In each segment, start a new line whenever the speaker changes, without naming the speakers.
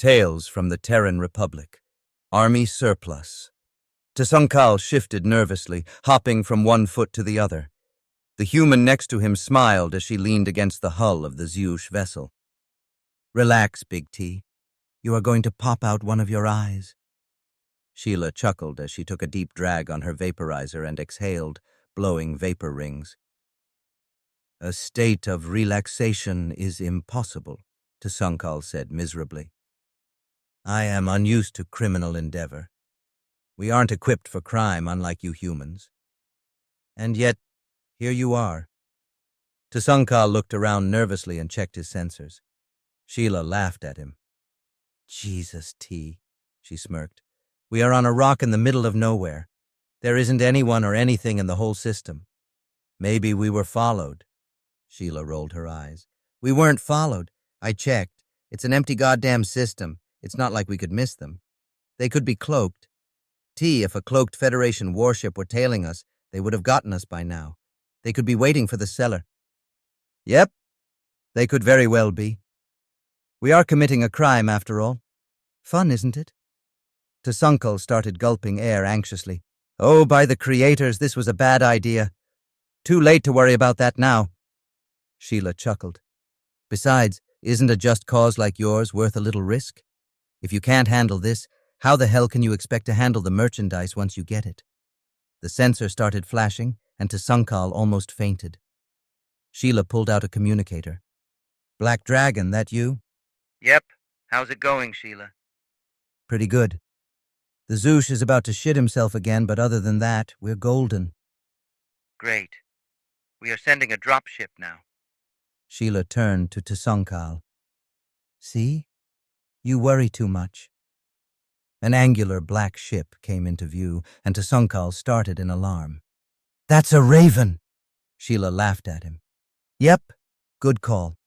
Tales from the Terran Republic. Army surplus. Tsunkal shifted nervously, hopping from one foot to the other. The human next to him smiled as she leaned against the hull of the Zeush vessel. "Relax, Big T. You are going to pop out one of your eyes." Sheila chuckled as she took a deep drag on her vaporizer and exhaled, blowing vapor rings. "A state of relaxation is impossible," Tsunkal said miserably. "I am unused to criminal endeavor. We aren't equipped for crime, unlike you humans. And yet, here you are." Tsunkal looked around nervously and checked his sensors. Sheila laughed at him. "Jesus, T," she smirked. "We are on a rock in the middle of nowhere. There isn't anyone or anything in the whole system. Maybe we were followed." Sheila rolled her eyes. "We weren't followed. I checked. It's an empty goddamn system. It's not like we could miss them. They could be cloaked. T, if a cloaked Federation warship were tailing us, they would have gotten us by now. They could be waiting for the cellar." "Yep, they could very well be. We are committing a crime, after all. Fun, isn't it?" Tsunkal started gulping air anxiously. "Oh, by the creators, this was a bad idea. Too late to worry about that now." Sheila chuckled. "Besides, isn't a just cause like yours worth a little risk? If you can't handle this, how the hell can you expect to handle the merchandise once you get it?" The sensor started flashing, and Tsunkal almost fainted. Sheila pulled out a communicator. "Black Dragon, that you?" "Yep. How's it going, Sheila?" "Pretty good. The Zeush is about to shit himself again, but other than that, we're golden." "Great. We are sending a dropship now." Sheila turned to Tsunkal. "See? You worry too much." An angular black ship came into view, and Tsunkal started in alarm. "That's a Raven!" Sheila laughed at him. "Yep, good call.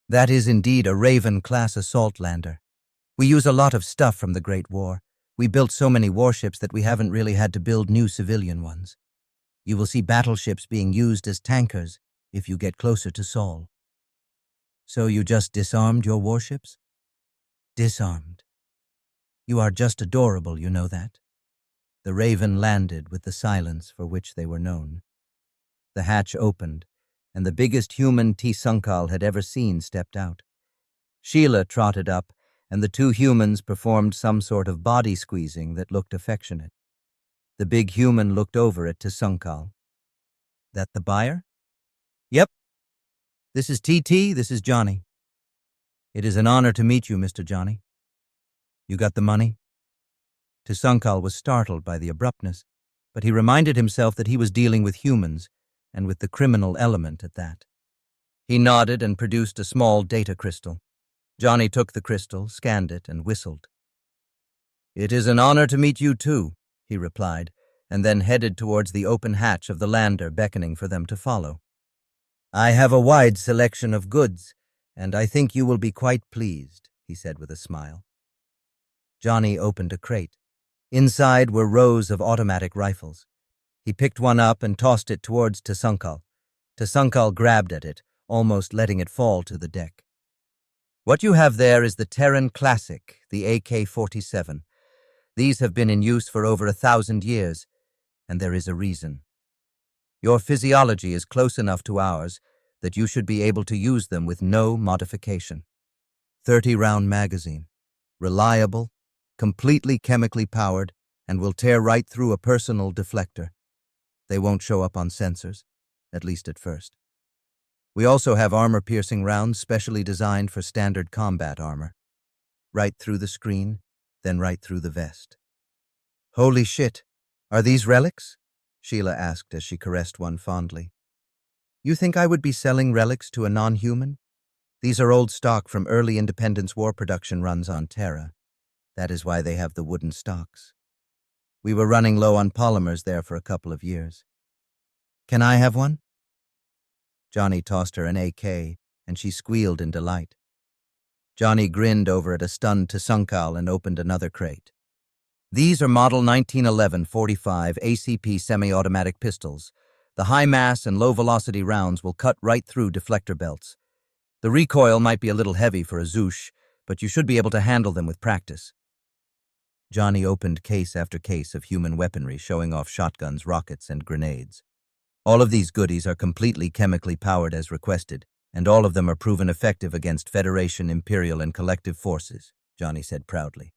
That is indeed a Raven-class assault lander. We use a lot of stuff from the Great War. We built so many warships that we haven't really had to build new civilian ones. You will see battleships being used as tankers if you get closer to Sol." "So you just disarmed your warships?" "Disarmed. You are just adorable, you know that." The Raven landed with the silence for which they were known. The hatch opened, and the biggest human Tsunkal had ever seen stepped out. Sheila trotted up, and the two humans performed some sort of body squeezing that looked affectionate. The big human looked over at Tsunkal. "That the buyer?" "Yep. This is TT, this is Johnny." "It is an honor to meet you, Mr. Johnny. You got the money?" Tsunkal was startled by the abruptness, but he reminded himself that he was dealing with humans, and with the criminal element at that. He nodded and produced a small data crystal. Johnny took the crystal, scanned it, and whistled. "It is an honor to meet you too," he replied, and then headed towards the open hatch of the lander, beckoning for them to follow. "I have a wide selection of goods, and I think you will be quite pleased," he said with a smile. Johnny opened a crate. Inside were rows of automatic rifles. He picked one up and tossed it towards Tsunkal. Tsunkal grabbed at it, almost letting it fall to the deck. "What you have there is the Terran Classic, the AK-47. These have been in use for over 1,000 years, and there is a reason. Your physiology is close enough to ours that you should be able to use them with no modification. 30-round magazine. Reliable, completely chemically powered, and will tear right through a personal deflector. They won't show up on sensors, at least at first. We also have armor-piercing rounds specially designed for standard combat armor. Right through the screen, then right through the vest." "Holy shit, are these relics?" Sheila asked as she caressed one fondly. "You think I would be selling relics to a non-human? These are old stock from early Independence War production runs on Terra. That is why they have the wooden stocks. We were running low on polymers there for a couple of years. Can I have one?" Johnny tossed her an AK, and she squealed in delight. Johnny grinned over at a stunned Tsunkal and opened another crate. "These are Model 1911-45 ACP semi-automatic pistols. The high-mass and low-velocity rounds will cut right through deflector belts. The recoil might be a little heavy for a Zeush, but you should be able to handle them with practice. Johnny opened case after case of human weaponry showing off shotguns, rockets, and grenades. All of these goodies are completely chemically powered as requested, and all of them are proven effective against Federation, Imperial, and Collective forces, Johnny said proudly.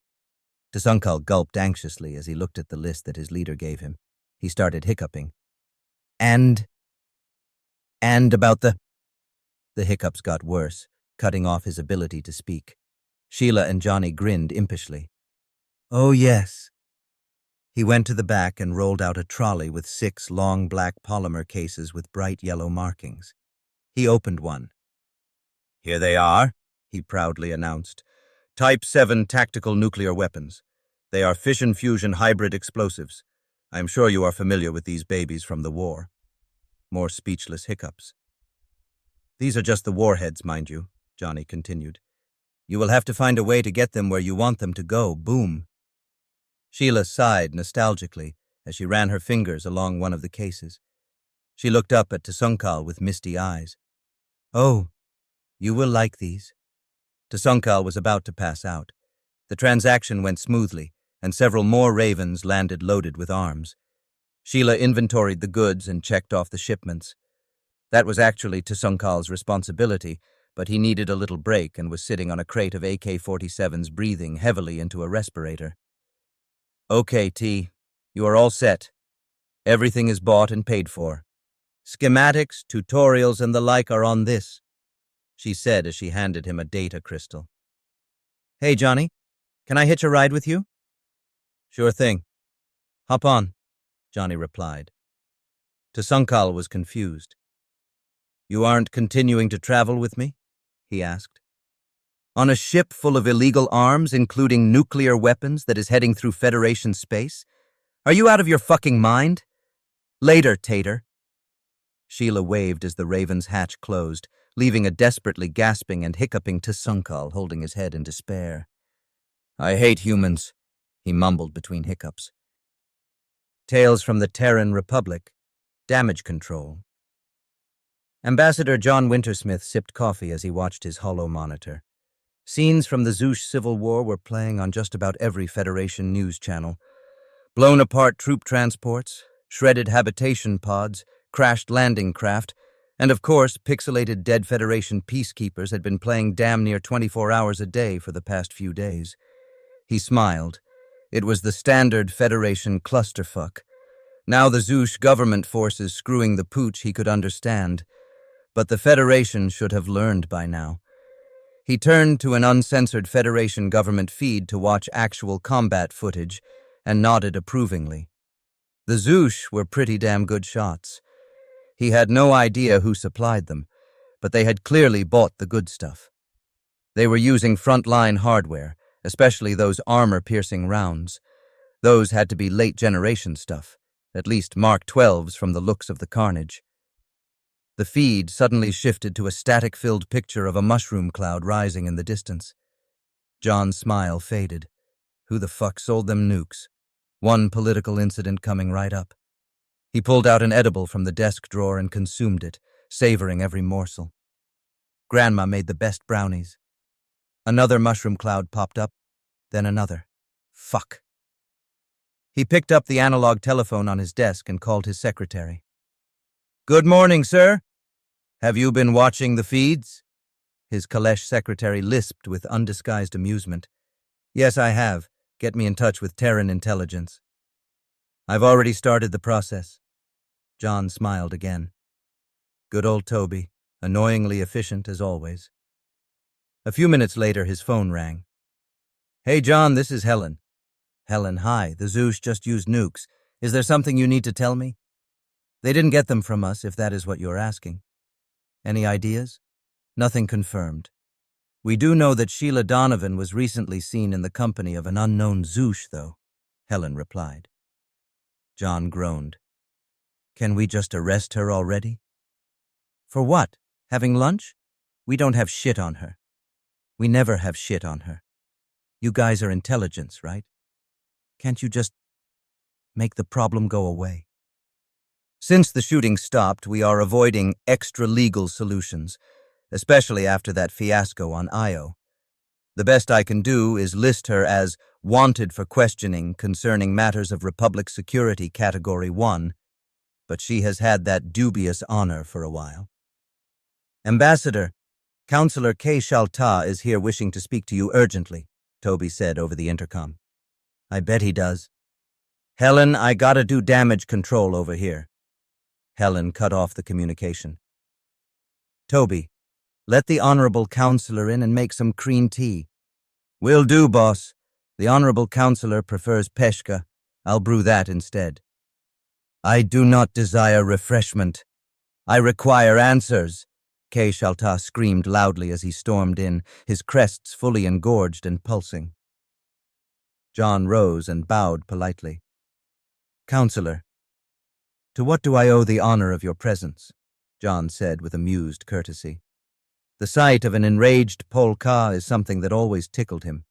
Tsunkal gulped anxiously as he looked at the list that his leader gave him. He started hiccuping. And about the hiccups got worse, cutting off his ability to speak. Sheila and Johnny grinned impishly. Oh, yes. He went to the back and rolled out a trolley with 6 long black polymer cases with bright yellow markings. He opened one. Here they are, he proudly announced. Type 7 tactical nuclear weapons. They are fission-fusion hybrid explosives. I am sure you are familiar with these babies from the war. More speechless hiccups. These are just the warheads, mind you, Johnny continued. You will have to find a way to get them where you want them to go, boom. Sheila sighed nostalgically as she ran her fingers along one of the cases. She looked up at Tsunkal with misty eyes. Oh, you will like these. Tsunkal was about to pass out. The transaction went smoothly, and several more ravens landed loaded with arms. Sheila inventoried the goods and checked off the shipments. That was actually Tsunkal's responsibility, but he needed a little break and was sitting on a crate of AK-47s breathing heavily into a respirator. Okay, T, you are all set. Everything is bought and paid for. Schematics, tutorials, and the like are on this, she said as she handed him a data crystal. Hey, Johnny, can I hitch a ride with you? Sure thing. Hop on, Johnny replied. Tsunkal was confused. You aren't continuing to travel with me? He asked. On a ship full of illegal arms, including nuclear weapons, that is heading through Federation space? Are you out of your fucking mind? Later, Tater. Sheila waved as the Raven's hatch closed, leaving a desperately gasping and hiccuping Tsunkal holding his head in despair. I hate humans, he mumbled between hiccups. Tales from the Terran Republic. Damage control. Ambassador John Wintersmith sipped coffee as he watched his holo monitor. Scenes from the Zouche Civil War were playing on just about every Federation news channel. Blown-apart troop transports, shredded habitation pods, crashed landing craft, and of course, pixelated dead Federation peacekeepers had been playing damn near 24 hours a day for the past few days. He smiled. It was the standard Federation clusterfuck. Now the Zouche government forces screwing the pooch he could understand. But the Federation should have learned by now. He turned to an uncensored Federation government feed to watch actual combat footage and nodded approvingly. The Zouche were pretty damn good shots. He had no idea who supplied them, but they had clearly bought the good stuff. They were using front-line hardware, especially those armor-piercing rounds. Those had to be late-generation stuff, at least Mark 12s from the looks of the carnage. The feed suddenly shifted to a static-filled picture of a mushroom cloud rising in the distance. John's smile faded. Who the fuck sold them nukes? One political incident coming right up. He pulled out an edible from the desk drawer and consumed it, savoring every morsel. Grandma made the best brownies. Another mushroom cloud popped up, then another. Fuck. He picked up the analog telephone on his desk and called his secretary. Good morning, sir. Have you been watching the feeds? His Kalesh secretary lisped with undisguised amusement. Yes, I have. Get me in touch with Terran intelligence. I've already started the process. John smiled again. Good old Toby, annoyingly efficient as always. A few minutes later, his phone rang. Hey, John, this is Helen. Helen, hi. The Zouche just used nukes. Is there something you need to tell me? They didn't get them from us, if that is what you're asking. Any ideas? Nothing confirmed. We do know that Sheila Donovan was recently seen in the company of an unknown Zouche, though, Helen replied. John groaned. Can we just arrest her already? For what? Having lunch? We don't have shit on her. We never have shit on her. You guys are intelligence, right? Can't you just make the problem go away? Since the shooting stopped, we are avoiding extra-legal solutions, especially after that fiasco on Io. The best I can do is list her as wanted for questioning concerning matters of Republic Security Category 1, but she has had that dubious honor for a while. Ambassador, Counselor K. Shalta is here wishing to speak to you urgently, Toby said over the intercom. I bet he does. Helen, I gotta do damage control over here. Helen cut off the communication. Toby, let the Honorable Counselor in and make some green tea. Will do, boss. The Honorable Counselor prefers peshka. I'll brew that instead. I do not desire refreshment. I require answers, K. Shalta screamed loudly as he stormed in, his crests fully engorged and pulsing. John rose and bowed politely. Counselor, to what do I owe the honor of your presence? John said with amused courtesy. The sight of an enraged polka is something that always tickled him.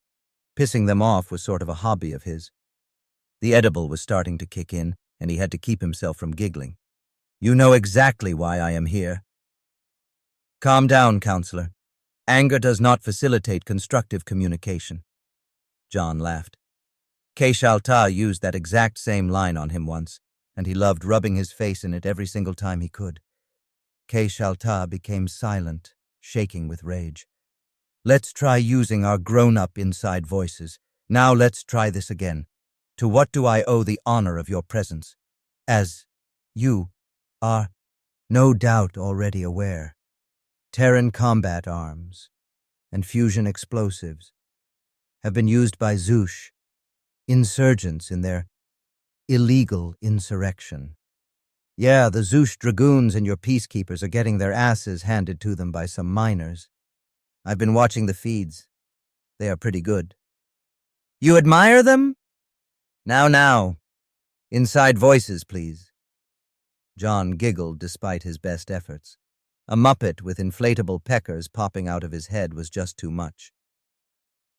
Pissing them off was sort of a hobby of his. The edible was starting to kick in, and he had to keep himself from giggling. You know exactly why I am here. Calm down, Counselor. Anger does not facilitate constructive communication. John laughed. K. Shalta used that exact same line on him once, and he loved rubbing his face in it every single time he could. K. Shalta became silent, shaking with rage. Let's try using our grown-up inside voices. Now let's try this again. To what do I owe the honor of your presence? As you are no doubt already aware, Terran combat arms and fusion explosives have been used by Zoosh insurgents in their illegal insurrection. Yeah, the Zoosh dragoons and your peacekeepers are getting their asses handed to them by some miners. I've been watching the feeds. They are pretty good. You admire them? Now. Inside voices, please. John giggled despite his best efforts. A muppet with inflatable peckers popping out of his head was just too much.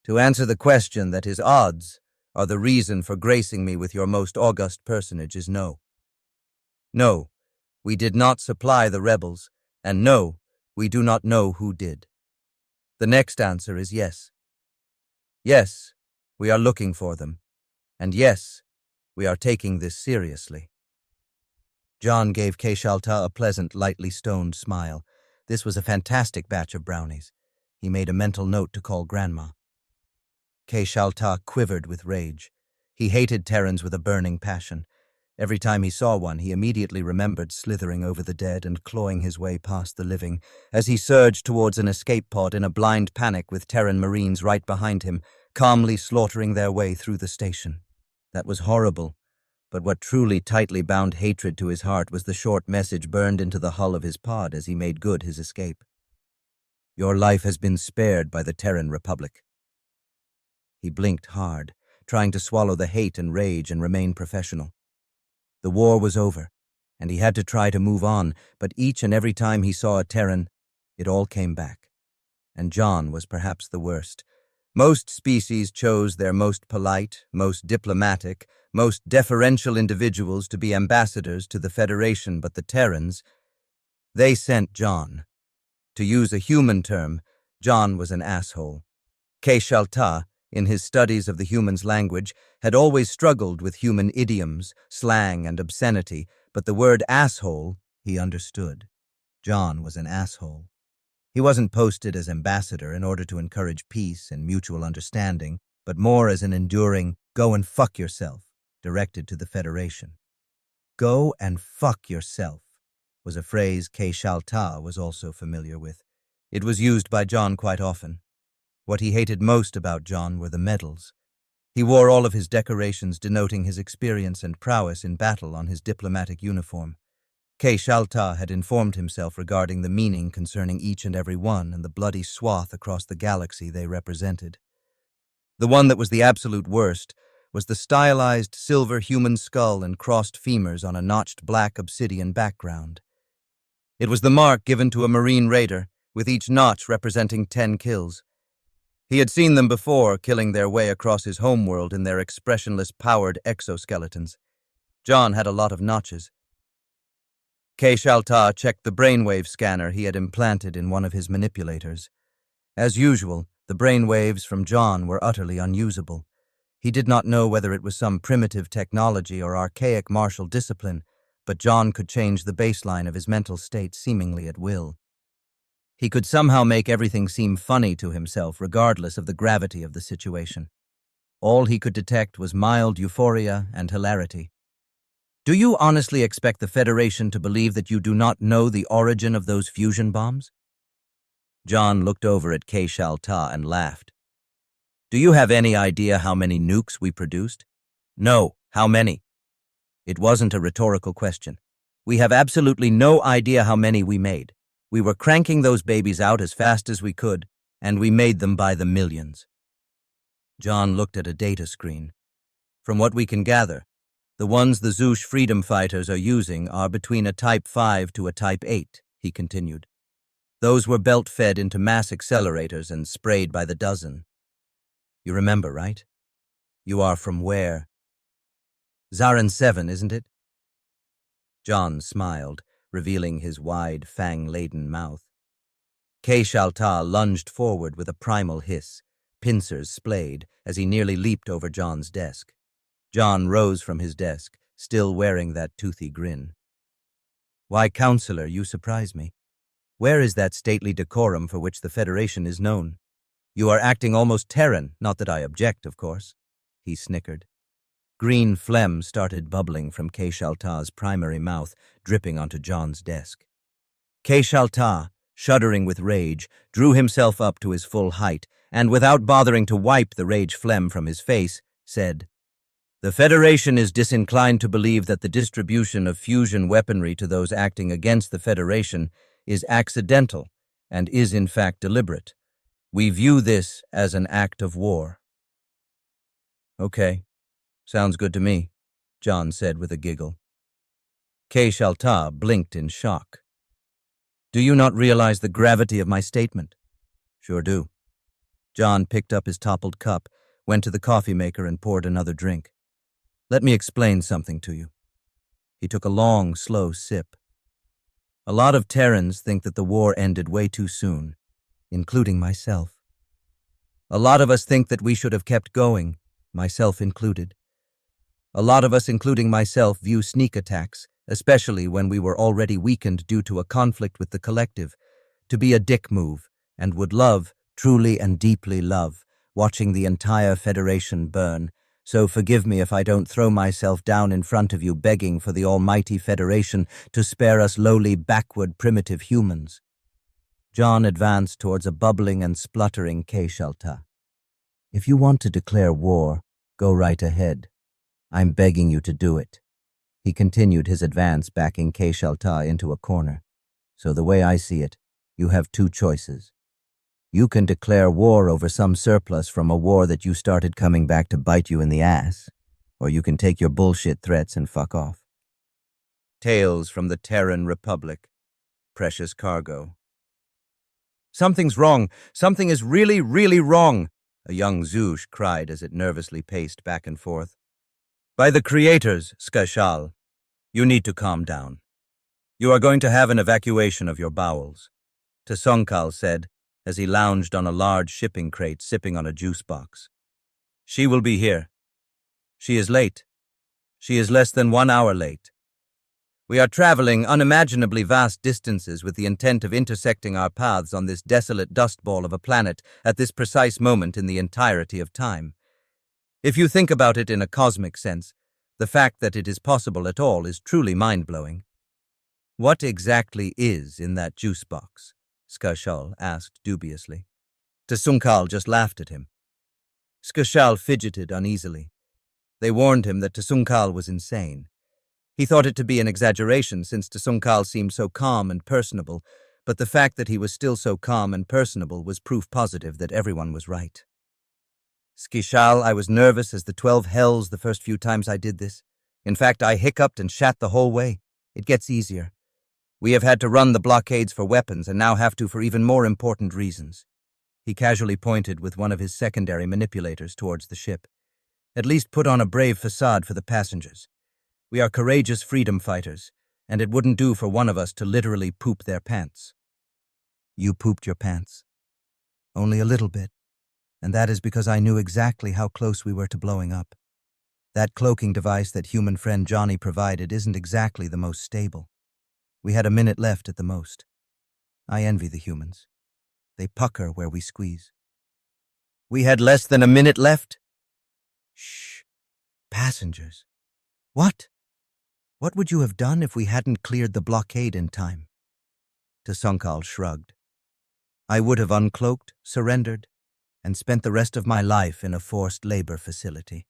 To answer the question that his odds are the reason for gracing me with your most august personage is no. No, we did not supply the rebels, and no, we do not know who did. The next answer is yes. Yes, we are looking for them, and yes, we are taking this seriously. John gave K. Shalta a pleasant, lightly stoned smile. This was a fantastic batch of brownies. He made a mental note to call Grandma. K. Shalta quivered with rage. He hated Terrans with a burning passion. Every time he saw one, he immediately remembered slithering over the dead and clawing his way past the living, as he surged towards an escape pod in a blind panic with Terran Marines right behind him, calmly slaughtering their way through the station. That was horrible, but what truly tightly bound hatred to his heart was the short message burned into the hull of his pod as he made good his escape. Your life has been spared by the Terran Republic. He blinked hard, trying to swallow the hate and rage and remain professional. The war was over, and he had to try to move on, but each and every time he saw a Terran, it all came back. And John was perhaps the worst. Most species chose their most polite, most diplomatic, most deferential individuals to be ambassadors to the Federation, but the Terrans, they sent John. To use a human term, John was an asshole. K. Shalta, in his studies of the human's language, had always struggled with human idioms, slang, and obscenity, but the word asshole he understood. John was an asshole. He wasn't posted as ambassador in order to encourage peace and mutual understanding, but more as an enduring, go and fuck yourself, directed to the Federation. Go and fuck yourself was a phrase K. Shalta was also familiar with. It was used by John quite often. What he hated most about John were the medals. He wore all of his decorations denoting his experience and prowess in battle on his diplomatic uniform. K. Shalta had informed himself regarding the meaning concerning each and every one and the bloody swath across the galaxy they represented. The one that was the absolute worst was the stylized silver human skull and crossed femurs on a notched black obsidian background. It was the mark given to a Marine raider, with each notch representing 10 kills. He had seen them before, killing their way across his homeworld in their expressionless, powered exoskeletons. John had a lot of notches. K. Shalta checked the brainwave scanner he had implanted in one of his manipulators. As usual, The brain waves from John were utterly unusable. He did not know whether it was some primitive technology or archaic martial discipline, but John could change the baseline of his mental state seemingly at will. He could somehow make everything seem funny to himself, regardless of the gravity of the situation. All he could detect was mild euphoria and hilarity. Do you honestly expect the Federation to believe that you do not know the origin of those fusion bombs? John looked over at Ke-Shal-Ta and laughed. Do you have any idea how many nukes we produced? No, how many? It wasn't a rhetorical question. We have absolutely no idea how many we made. We were cranking those babies out as fast as we could, and we made them by the millions. John looked at a data screen. From what we can gather, the ones the Zouche freedom fighters are using are between a Type 5 to a Type 8, he continued. Those were belt-fed into mass accelerators and sprayed by the dozen. You remember, right? You are from where? Zarin 7, isn't it? John smiled, revealing his wide, fang-laden mouth. Ke-Shal-Ta lunged forward with a primal hiss, pincers splayed as he nearly leaped over John's desk. John rose from his desk, still wearing that toothy grin. Why, Counselor, you surprise me. Where is that stately decorum for which the Federation is known? You are acting almost Terran, not that I object, of course. He snickered. Green phlegm started bubbling from Ke-Shal-Ta's primary mouth, dripping onto John's desk. Ke-Shal-Ta, shuddering with rage, drew himself up to his full height, and without bothering to wipe the rage phlegm from his face, said, The Federation is disinclined to believe that the distribution of fusion weaponry to those acting against the Federation is accidental and is in fact deliberate. We view this as an act of war. Okay, sounds good to me, John said with a giggle. Ke-Shal-Ta blinked in shock. Do you not realize the gravity of my statement? Sure do. John picked up his toppled cup, went to the coffee maker and poured another drink. Let me explain something to you. He took a long, slow sip. A lot of Terrans think that the war ended way too soon, including myself. A lot of us think that we should have kept going, myself included. A lot of us, including myself, view sneak attacks, especially when we were already weakened due to a conflict with the collective, to be a dick move, and would love, truly and deeply love, watching the entire Federation burn. So forgive me if I don't throw myself down in front of you begging for the almighty Federation to spare us lowly, backward, primitive humans. John advanced towards a bubbling and spluttering Ke-Shal-Ta. If you want to declare war, go right ahead. I'm begging you to do it. He continued his advance, backing Ke-Shal-Ta into a corner. So the way I see it, you have two choices. You can declare war over some surplus from a war that you started coming back to bite you in the ass, or you can take your bullshit threats and fuck off. Tales from the Terran Republic. Precious cargo. Something's wrong. Something is really, really wrong, a young Zouche cried as it nervously paced back and forth. By the creators, Skashal, you need to calm down. You are going to have an evacuation of your bowels, Tsunkal said, as he lounged on a large shipping crate sipping on a juice box. She will be here. She is late. She is less than 1 hour late. We are traveling unimaginably vast distances with the intent of intersecting our paths on this desolate dustball of a planet at this precise moment in the entirety of time. If you think about it in a cosmic sense, the fact that it is possible at all is truly mind-blowing. What exactly is in that juice box? Skashal asked dubiously. Tsunkal just laughed at him. Skashal fidgeted uneasily. They warned him that Tsunkal was insane. He thought it to be an exaggeration since Tsunkal seemed so calm and personable, but the fact that he was still so calm and personable was proof positive that everyone was right. Skishal, I was nervous as the 12 hells the first few times I did this. In fact, I hiccuped and shat the whole way. It gets easier. We have had to run the blockades for weapons and now have to for even more important reasons. He casually pointed with one of his secondary manipulators towards the ship. At least put on a brave facade for the passengers. We are courageous freedom fighters, and it wouldn't do for one of us to literally poop their pants. You pooped your pants. Only a little bit, And that is because I knew exactly how close we were to blowing up. That cloaking device that human friend Johnny provided isn't exactly the most stable. We had a minute left at the most. I envy the humans. They pucker where we squeeze. We had less than a minute left? Shh. Passengers. What? What would you have done if we hadn't cleared the blockade in time? Tsunkal shrugged. I would have uncloaked, surrendered, and spent the rest of my life in a forced labor facility.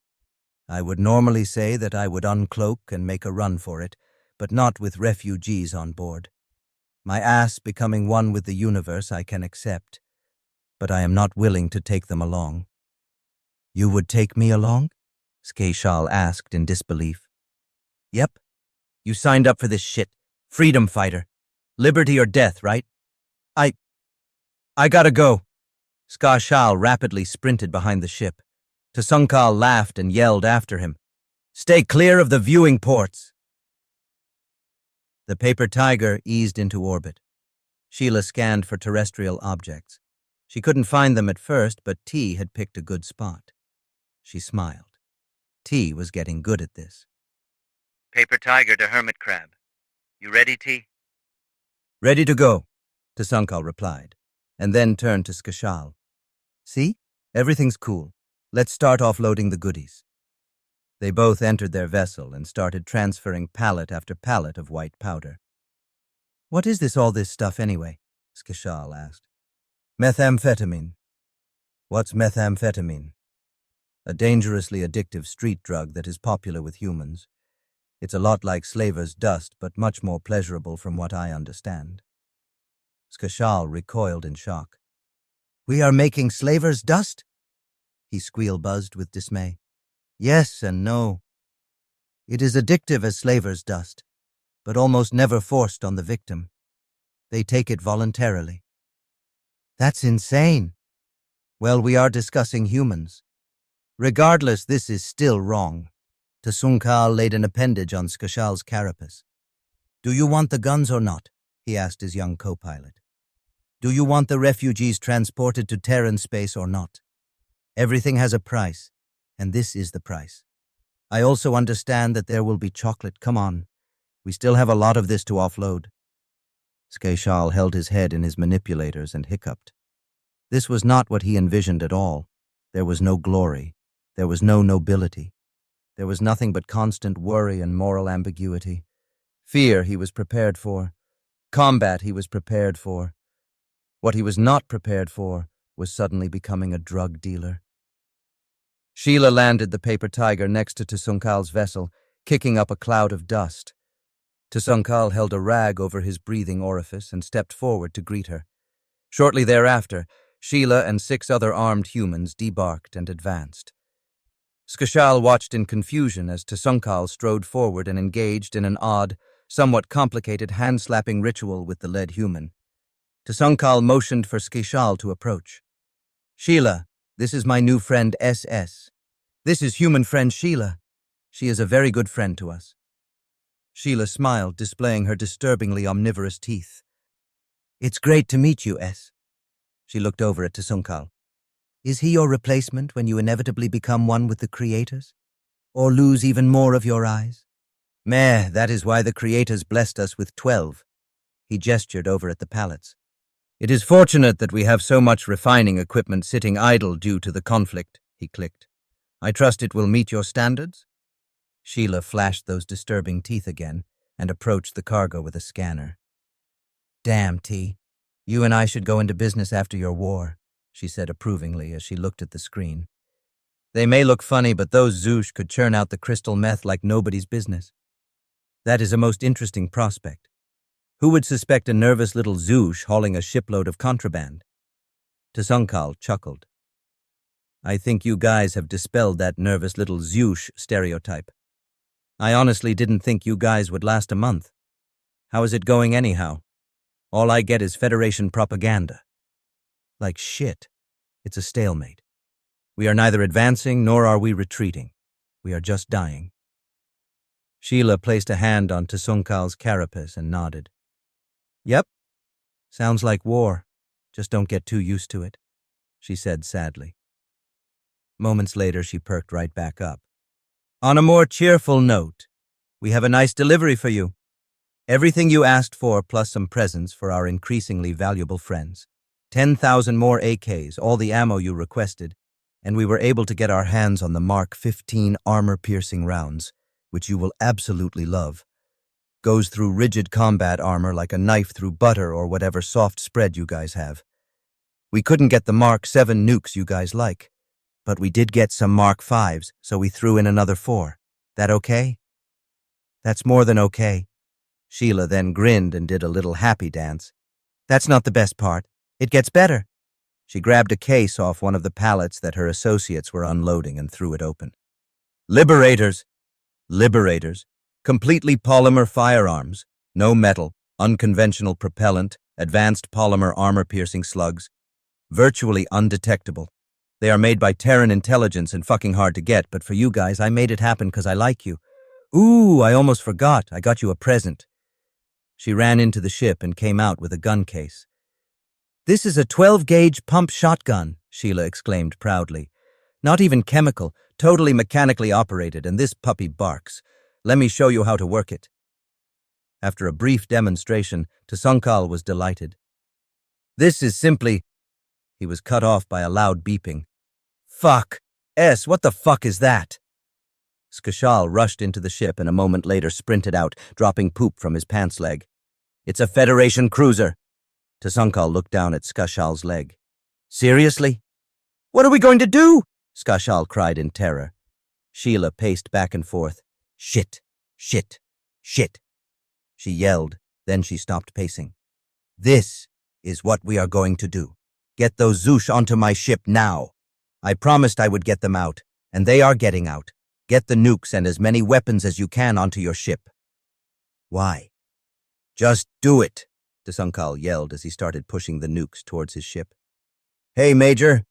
I would normally say that I would uncloak and make a run for it, but not with refugees on board. My ass becoming one with the universe I can accept, but I am not willing to take them along. You would take me along? Skeshal asked in disbelief. Yep. You signed up for this shit. Freedom fighter. Liberty or death, right? I gotta go. Skeshal rapidly sprinted behind the ship. Tsunkal laughed and yelled after him. Stay clear of the viewing ports. The paper tiger eased into orbit. Sheila scanned for terrestrial objects. She couldn't find them at first, but T had picked a good spot. She smiled. T was getting good at this. Paper tiger to hermit crab. You ready, T? Ready to go, Tsunkal replied, and then turned to Skeshal. See? Everything's cool. Let's start offloading the goodies. They both entered their vessel and started transferring pallet after pallet of white powder. What is all this stuff anyway? Skeshal asked. Methamphetamine. What's methamphetamine? A dangerously addictive street drug that is popular with humans. It's a lot like slaver's dust, but much more pleasurable from what I understand. Skeshal recoiled in shock. We are making slaver's dust? He squeal-buzzed with dismay. Yes and no. It is addictive as slaver's dust, but almost never forced on the victim. They take it voluntarily. That's insane. Well, we are discussing humans. Regardless, this is still wrong. Tsunkal laid an appendage on Skeshal's carapace. Do you want the guns or not? He asked his young co-pilot. Do you want the refugees transported to Terran space or not? Everything has a price, and this is the price. I also understand that there will be chocolate. Come on. We still have a lot of this to offload. Skeshal held his head in his manipulators and hiccuped. This was not what he envisioned at all. There was no glory. There was no nobility. There was nothing but constant worry and moral ambiguity. Fear he was prepared for. Combat he was prepared for. What he was not prepared for was suddenly becoming a drug dealer. Sheila landed the paper tiger next to Tsunkal's vessel, kicking up a cloud of dust. Tsunkal held a rag over his breathing orifice and stepped forward to greet her. Shortly thereafter, Sheila and 6 other armed humans debarked and advanced. Skeshal watched in confusion as Tsunkal strode forward and engaged in an odd, somewhat complicated hand-slapping ritual with the lead human. Tsunkal motioned for Skeshal to approach. Sheila, this is my new friend SS. This is human friend Sheila. She is a very good friend to us. Sheila smiled, displaying her disturbingly omnivorous teeth. It's great to meet you, S. She looked over at Tsunkal. Is he your replacement when you inevitably become one with the creators? Or lose even more of your eyes? Meh, that is why the creators blessed us with 12. He gestured over at the pallets. It is fortunate that we have so much refining equipment sitting idle due to the conflict, he clicked. I trust it will meet your standards? Sheila flashed those disturbing teeth again and approached the cargo with a scanner. Damn, T. You and I should go into business after your war, she said approvingly as she looked at the screen. They may look funny, but those Zoosh could churn out the crystal meth like nobody's business. That is a most interesting prospect. Who would suspect a nervous little Zoosh hauling a shipload of contraband? Tsunkal chuckled. I think you guys have dispelled that nervous little Zoosh stereotype. I honestly didn't think you guys would last a month. How is it going anyhow? All I get is Federation propaganda. Like shit. It's a stalemate. We are neither advancing nor are we retreating. We are just dying. Sheila placed a hand on Tsunkal's carapace and nodded. Yep. Sounds like war. Just don't get too used to it, she said sadly. Moments later, she perked right back up. On a more cheerful note, we have a nice delivery for you. Everything you asked for, plus some presents for our increasingly valuable friends. 10,000 more AKs, all the ammo you requested, and we were able to get our hands on the Mark 15 armor-piercing rounds, which you will absolutely love. Goes through rigid combat armor like a knife through butter or whatever soft spread you guys have. We couldn't get the Mark 7 nukes you guys like, but we did get some Mark 5s, so we threw in another 4. That okay? That's more than okay. Sheila then grinned and did a little happy dance. That's not the best part. It gets better. She grabbed a case off one of the pallets that her associates were unloading and threw it open. Liberators. Liberators. Completely polymer firearms. No metal. Unconventional propellant. Advanced polymer armor-piercing slugs. Virtually undetectable. They are made by Terran intelligence and fucking hard to get, but for you guys, I made it happen because I like you. Ooh, I almost forgot. I got you a present. She ran into the ship and came out with a gun case. This is a 12-gauge pump shotgun, Sheila exclaimed proudly. Not even chemical, totally mechanically operated, and this puppy barks. Let me show you how to work it. After a brief demonstration, Tsunkal was delighted. This is simply... He was cut off by a loud beeping. Fuck! What the fuck is that? Skashal rushed into the ship and a moment later sprinted out, dropping poop from his pants leg. It's a Federation cruiser. Tsunkal looked down at Skashal's leg. Seriously? What are we going to do? Skashal cried in terror. Sheila paced back and forth. Shit, shit, shit. She yelled, then she stopped pacing. This is what we are going to do. Get those Zoosh onto my ship now. I promised I would get them out, and they are getting out. Get the nukes and as many weapons as you can onto your ship. Why? Just do it, Tsunkal yelled as he started pushing the nukes towards his ship. Hey, Major.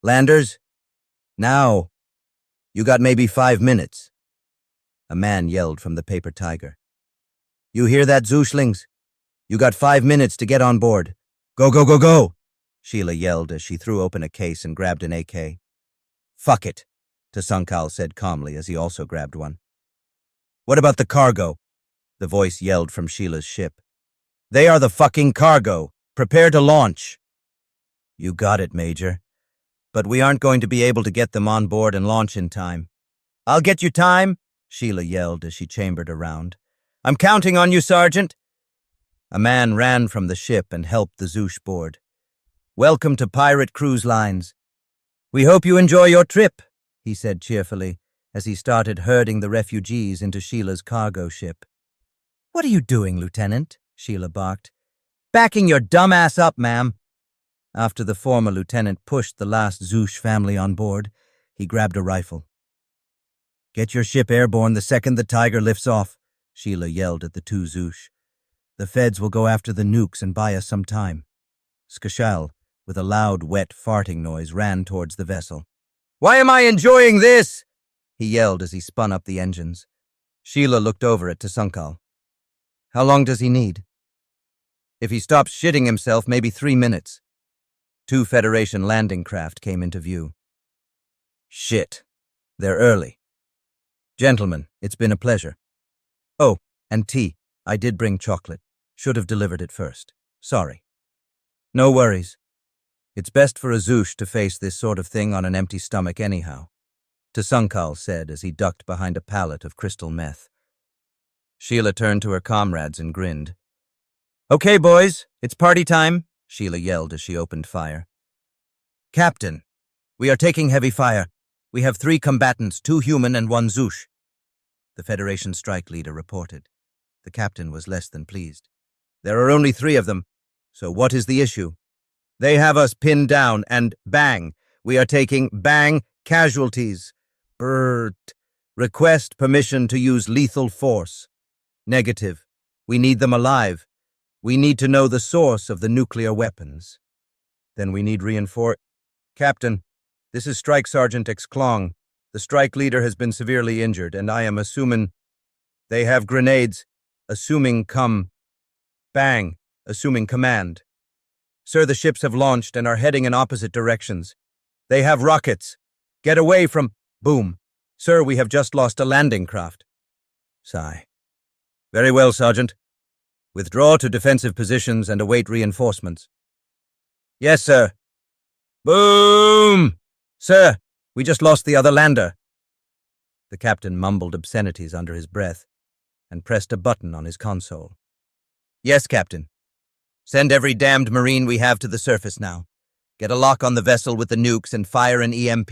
Landers. Now. You got maybe 5 minutes. A man yelled from the paper tiger. You hear that, Zooshlings? You got 5 minutes to get on board. Go, go, go, go! Sheila yelled as she threw open a case and grabbed an AK. Fuck it, Tsunkal said calmly as he also grabbed one. What about the cargo? The voice yelled from Sheila's ship. They are the fucking cargo. Prepare to launch. You got it, Major. But we aren't going to be able to get them on board and launch in time. I'll get you time, Sheila yelled as she chambered around. I'm counting on you, Sergeant. A man ran from the ship and helped the Zoosh board. Welcome to Pirate Cruise Lines. We hope you enjoy your trip, he said cheerfully, as he started herding the refugees into Sheila's cargo ship. What are you doing, Lieutenant? Sheila barked. Backing your dumb ass up, ma'am. After the former lieutenant pushed the last Zoosh family on board, he grabbed a rifle. Get your ship airborne the second the Tiger lifts off, Sheila yelled at the 2 Zoosh. The feds will go after the nukes and buy us some time. Skashal, with a loud, wet farting noise, ran towards the vessel. Why am I enjoying this? He yelled as he spun up the engines. Sheila looked over at Tsunkal. How long does he need? If he stops shitting himself, maybe 3 minutes. 2 Federation landing craft came into view. Shit. They're early. Gentlemen, it's been a pleasure. Oh, and tea. I did bring chocolate. Should have delivered it first. Sorry. No worries. It's best for a Zoosh to face this sort of thing on an empty stomach anyhow, Tsunkal said as he ducked behind a pallet of crystal meth. Sheila turned to her comrades and grinned. Okay, boys, it's party time, Sheila yelled as she opened fire. Captain, we are taking heavy fire. We have 3 combatants, 2 human and 1 Zoosh, the Federation strike leader reported. The captain was less than pleased. There are only 3 of them, so what is the issue? They have us pinned down and bang, we are taking bang casualties. Brrrt. Request permission to use lethal force. Negative. We need them alive. We need to know the source of the nuclear weapons. Then we need Captain, this is Strike Sergeant X Klong. The strike leader has been severely injured, and I am assuming they have grenades. Assuming bang, assuming command. Sir, the ships have launched and are heading in opposite directions. They have rockets. Get away from— Boom. Sir, we have just lost a landing craft. Sigh. Very well, Sergeant. Withdraw to defensive positions and await reinforcements. Yes, sir. Boom! Sir, we just lost the other lander. The captain mumbled obscenities under his breath and pressed a button on his console. Yes, Captain. Send every damned Marine we have to the surface now. Get a lock on the vessel with the nukes and fire an EMP.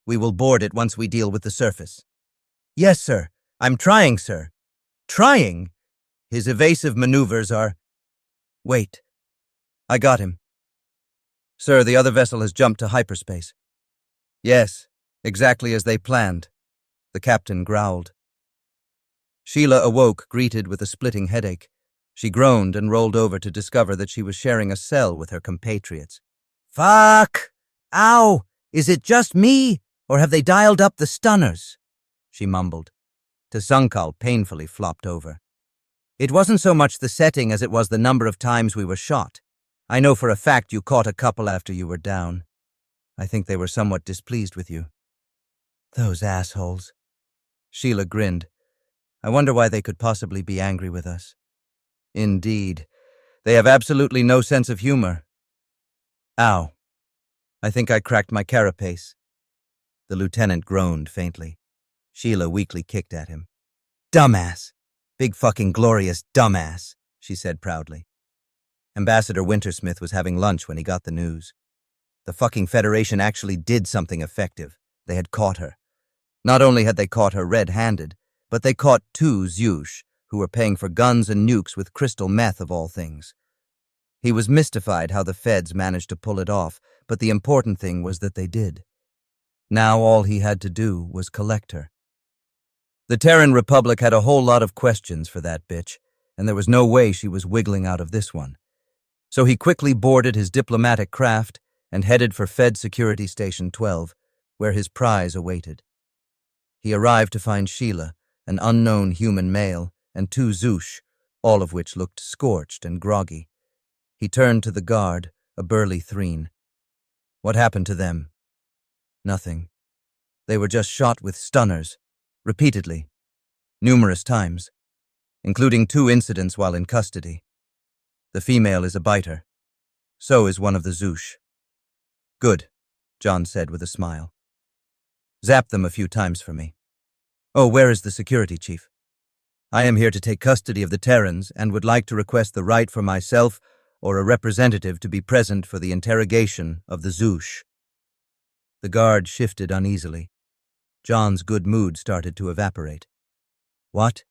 We will board it once we deal with the surface. Yes, sir. I'm trying, sir. Trying? His evasive maneuvers are— Wait. I got him. Sir, the other vessel has jumped to hyperspace. Yes, exactly as they planned. The captain growled. Sheila awoke, greeted with a splitting headache. She groaned and rolled over to discover that she was sharing a cell with her compatriots. Fuck! Ow! Is it just me, or have they dialed up the stunners? She mumbled. Tsunkal painfully flopped over. It wasn't so much the setting as it was the number of times we were shot. I know for a fact you caught a couple after you were down. I think they were somewhat displeased with you. Those assholes. Sheila grinned. I wonder why they could possibly be angry with us. Indeed. They have absolutely no sense of humor. Ow. I think I cracked my carapace. The lieutenant groaned faintly. Sheila weakly kicked at him. Dumbass. Big fucking glorious dumbass, she said proudly. Ambassador Wintersmith was having lunch when he got the news. The fucking Federation actually did something effective. They had caught her. Not only had they caught her red-handed, but they caught 2 Zyush, who were paying for guns and nukes with crystal meth of all things. He was mystified how the feds managed to pull it off, but the important thing was that they did. Now all he had to do was collect her. The Terran Republic had a whole lot of questions for that bitch, and there was no way she was wiggling out of this one. So he quickly boarded his diplomatic craft and headed for Fed Security Station 12, where his prize awaited. He arrived to find Sheila, an unknown human male, and 2 Zyush, all of which looked scorched and groggy. He turned to the guard, a burly Threen. What happened to them? Nothing. They were just shot with stunners, repeatedly, numerous times, including 2 incidents while in custody. The female is a biter. So is one of the Zyush. Good, John said with a smile. Zap them a few times for me. Oh, where is the security chief? I am here to take custody of the Terrans and would like to request the right for myself or a representative to be present for the interrogation of the Zyush. The guard shifted uneasily. John's good mood started to evaporate. What?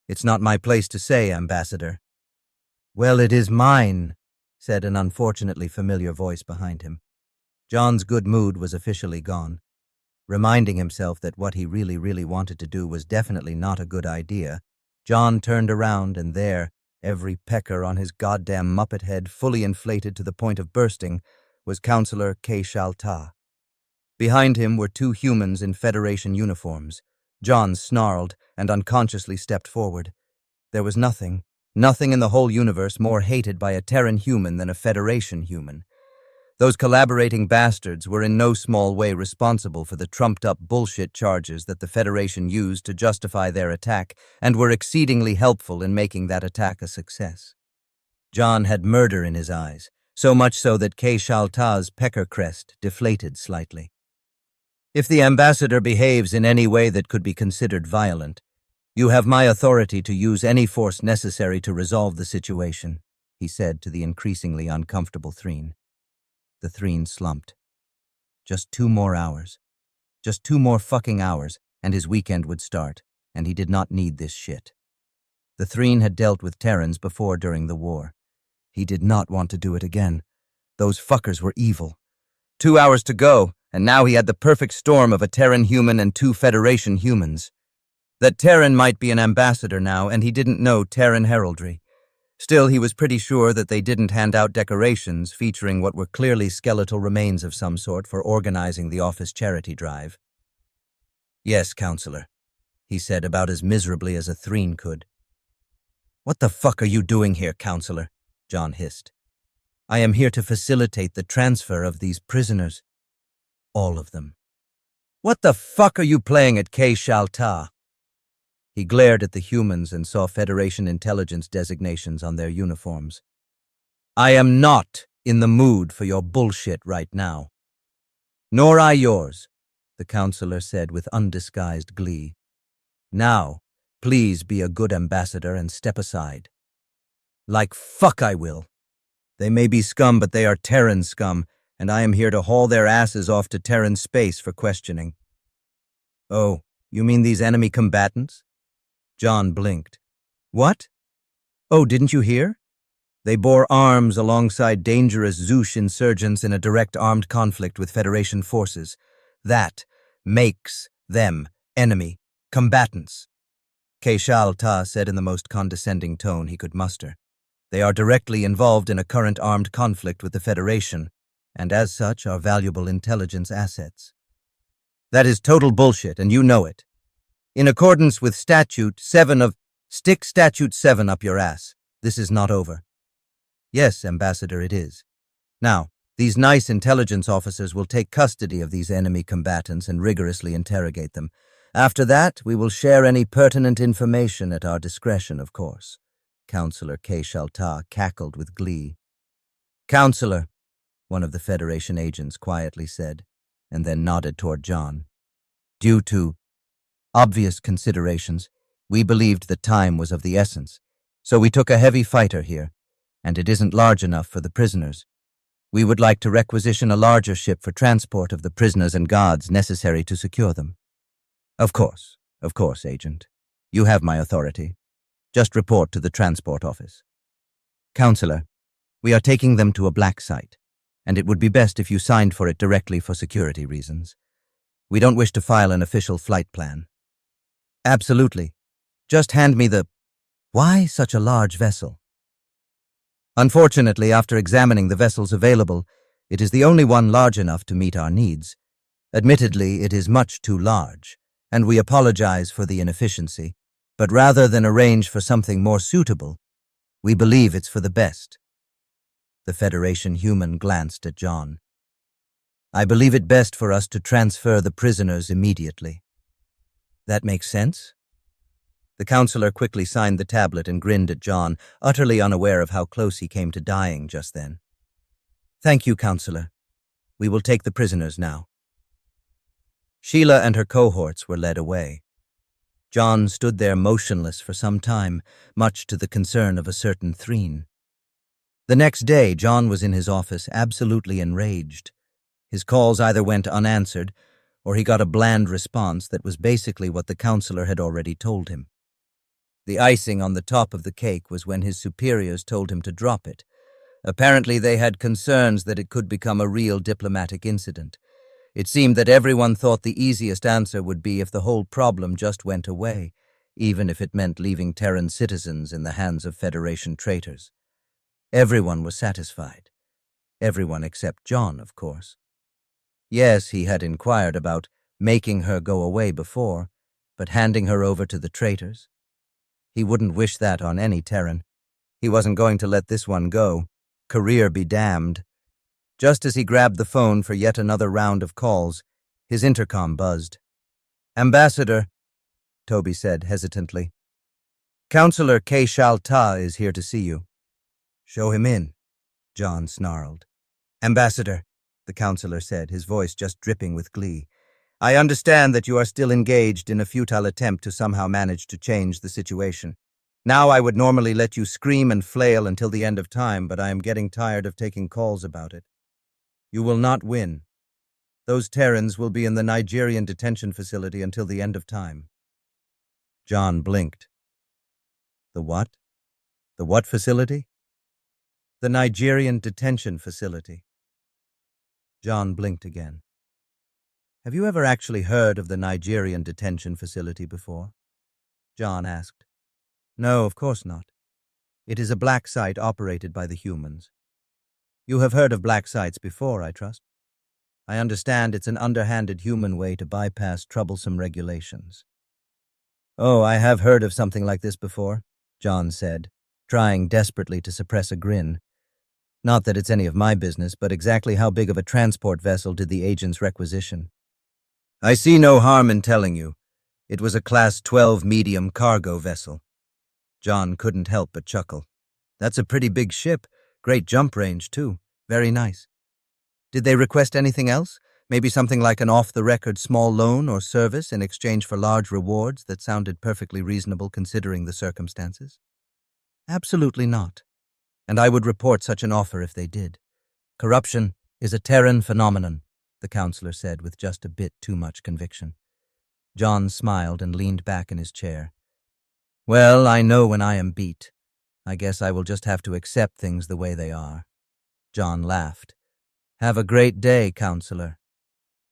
It's not my place to say, Ambassador. Well, it is mine, said an unfortunately familiar voice behind him. John's good mood was officially gone. Reminding himself that what he really wanted to do was definitely not a good idea, John turned around and there, every pecker on his goddamn Muppet head fully inflated to the point of bursting, was Counselor Ke-Shal-Ta. Behind him were 2 humans in Federation uniforms. John snarled and unconsciously stepped forward. There was nothing in the whole universe more hated by a Terran human than a Federation human. Those collaborating bastards were in no small way responsible for the trumped-up bullshit charges that the Federation used to justify their attack and were exceedingly helpful in making that attack a success. John had murder in his eyes, so much so that Ke-Shal-Ta's pecker crest deflated slightly. If the ambassador behaves in any way that could be considered violent, you have my authority to use any force necessary to resolve the situation, he said to the increasingly uncomfortable Threen. The Threen slumped. Just 2 more hours. Just 2 more fucking hours, and his weekend would start, and he did not need this shit. The Threen had dealt with Terrans before during the war. He did not want to do it again. Those fuckers were evil. 2 hours to go, and now he had the perfect storm of a Terran human and 2 Federation humans. That Terran might be an ambassador now, and he didn't know Terran heraldry. Still, he was pretty sure that they didn't hand out decorations featuring what were clearly skeletal remains of some sort for organizing the office charity drive. Yes, Counselor, he said about as miserably as a Threen could. What the fuck are you doing here, Counselor? John hissed. I am here to facilitate the transfer of these prisoners. All of them. What the fuck are you playing at K-Shalta? He glared at the humans and saw Federation intelligence designations on their uniforms. I am not in the mood for your bullshit right now. Nor I yours, the counselor said with undisguised glee. Now, please be a good ambassador and step aside. Like fuck I will. They may be scum, but they are Terran scum, and I am here to haul their asses off to Terran space for questioning. Oh, you mean these enemy combatants? John blinked. What? Oh, didn't you hear? They bore arms alongside dangerous Zeush insurgents in a direct armed conflict with Federation forces. That makes them enemy combatants, K-Shalta said in the most condescending tone he could muster. They are directly involved in a current armed conflict with the Federation, and as such are valuable intelligence assets. That is total bullshit, and you know it. In accordance with Statute 7 of... Stick Statute 7 up your ass. This is not over. Yes, Ambassador, it is. Now, these nice intelligence officers will take custody of these enemy combatants and rigorously interrogate them. After that, we will share any pertinent information at our discretion, of course. Counselor K-Shalta cackled with glee. Counselor, one of the Federation agents quietly said, and then nodded toward John. Due to obvious considerations, we believed that time was of the essence, so we took a heavy fighter here, and it isn't large enough for the prisoners. We would like to requisition a larger ship for transport of the prisoners and guards necessary to secure them. Of course, Agent. You have my authority. Just report to the transport office. Counselor, we are taking them to a black site, and it would be best if you signed for it directly for security reasons. We don't wish to file an official flight plan. Absolutely. Just hand me the... Why such a large vessel? Unfortunately, after examining the vessels available, it is the only one large enough to meet our needs. Admittedly, it is much too large, and we apologize for the inefficiency, but rather than arrange for something more suitable, we believe it's for the best. The Federation human glanced at John. I believe it best for us to transfer the prisoners immediately. That makes sense? The counselor quickly signed the tablet and grinned at John, utterly unaware of how close he came to dying just then. Thank you, counselor. We will take the prisoners now. Sheila and her cohorts were led away. John stood there motionless for some time, much to the concern of a certain Threen. The next day, John was in his office, absolutely enraged. His calls either went unanswered, or he got a bland response that was basically what the counselor had already told him. The icing on the top of the cake was when his superiors told him to drop it. Apparently they had concerns that it could become a real diplomatic incident. It seemed that everyone thought the easiest answer would be if the whole problem just went away, even if it meant leaving Terran citizens in the hands of Federation traitors. Everyone was satisfied. Everyone except John, of course. Yes, he had inquired about making her go away before, but handing her over to the traitors? He wouldn't wish that on any Terran. He wasn't going to let this one go. Career be damned. Just as he grabbed the phone for yet another round of calls, his intercom buzzed. Ambassador, Toby said hesitantly. Counselor K-Shalta is here to see you. Show him in, John snarled. Ambassador, the counselor said, his voice just dripping with glee. I understand that you are still engaged in a futile attempt to somehow manage to change the situation. Now I would normally let you scream and flail until the end of time, but I am getting tired of taking calls about it. You will not win. Those Terrans will be in the Nigerian detention facility until the end of time. John blinked. The what? The what facility? The Nigerian detention facility. John blinked again. Have you ever actually heard of the Nigerian detention facility before? John asked. No, of course not. It is a black site operated by the humans. You have heard of black sites before, I trust. I understand it's an underhanded human way to bypass troublesome regulations. Oh, I have heard of something like this before, John said, trying desperately to suppress a grin. Not that it's any of my business, but exactly how big of a transport vessel did the agents requisition? I see no harm in telling you. It was a Class 12 medium cargo vessel. John couldn't help but chuckle. That's a pretty big ship. Great jump range, too. Very nice. Did they request anything else? Maybe something like an off-the-record small loan or service in exchange for large rewards that sounded perfectly reasonable considering the circumstances? Absolutely not. And I would report such an offer if they did. Corruption is a Terran phenomenon, the counselor said with just a bit too much conviction. John smiled and leaned back in his chair. Well, I know when I am beat. I guess I will just have to accept things the way they are. John laughed. Have a great day, Counselor.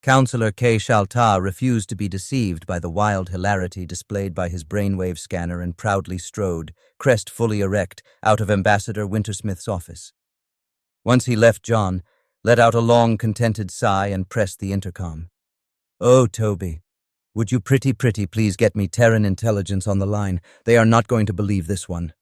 Counselor K. Shalta refused to be deceived by the wild hilarity displayed by his brainwave scanner and proudly strode, crest fully erect, out of Ambassador Wintersmith's office. Once he left John, let out a long, contented sigh and pressed the intercom. Oh, Toby, would you pretty please get me Terran intelligence on the line? They are not going to believe this one.